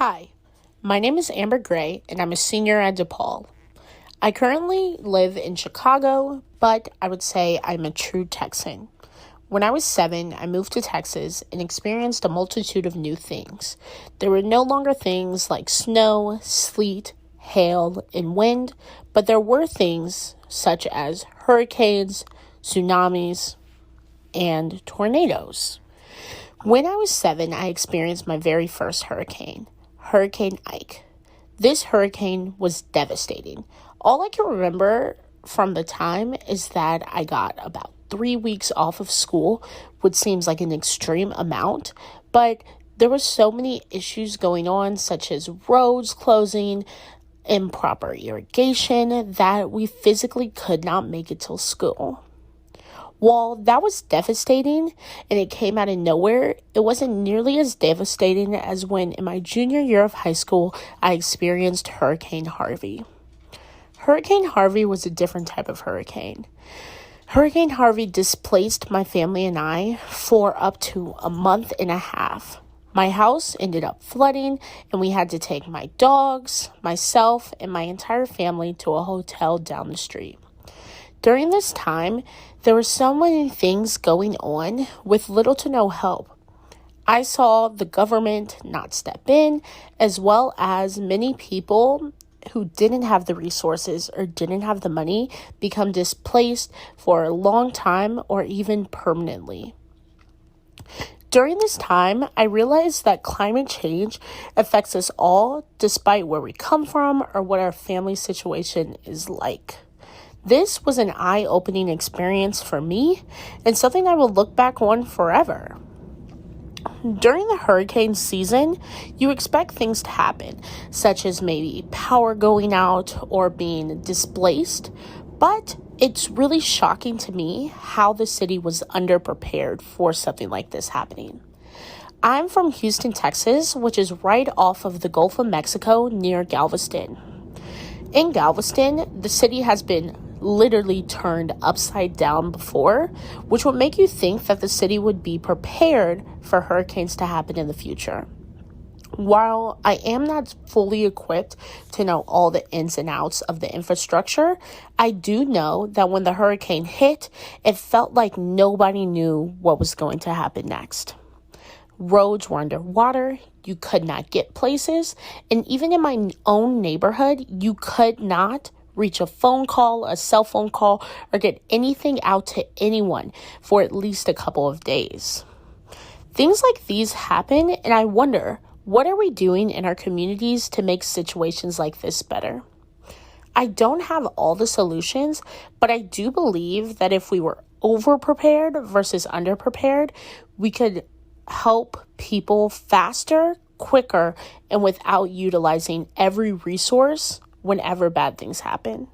Hi, my name is Amber Gray, and I'm a senior at DePaul. I currently live in Chicago, but I would say I'm a true Texan. When I was 7, I moved to Texas and experienced a multitude of new things. There were no longer things like snow, sleet, hail, and wind, but there were things such as hurricanes, tsunamis, and tornadoes. When I was 7, I experienced my very first hurricane, Hurricane Ike. This hurricane was devastating. All I can remember from the time is that I got about 3 weeks off of school, which seems like an extreme amount, but there were so many issues going on, such as roads closing, improper irrigation, that we physically could not make it till school. While that was devastating and it came out of nowhere, it wasn't nearly as devastating as when in my junior year of high school, I experienced Hurricane Harvey. Hurricane Harvey was a different type of hurricane. Hurricane Harvey displaced my family and I for up to a month and a half. My house ended up flooding, and we had to take my dogs, myself, and my entire family to a hotel down the street. During this time, there were so many things going on with little to no help. I saw the government not step in, as well as many people who didn't have the resources or didn't have the money become displaced for a long time or even permanently. During this time, I realized that climate change affects us all despite where we come from or what our family situation is like. This was an eye-opening experience for me and something I will look back on forever. During the hurricane season, you expect things to happen, such as maybe power going out or being displaced, but it's really shocking to me how the city was underprepared for something like this happening. I'm from Houston, Texas, which is right off of the Gulf of Mexico near Galveston. In Galveston, the city has been literally turned upside down before, which would make you think that the city would be prepared for hurricanes to happen in the future. While I am not fully equipped to know all the ins and outs of the infrastructure, I do know that when the hurricane hit, it felt like nobody knew what was going to happen next. Roads were underwater, you could not get places, and even in my own neighborhood, you could not reach a phone call, a cell phone call, or get anything out to anyone for at least a couple of days. Things like these happen, and I wonder, what are we doing in our communities to make situations like this better? I don't have all the solutions, but I do believe that if we were over-prepared versus under-prepared, we could help people faster, quicker, and without utilizing every resource whenever bad things happen.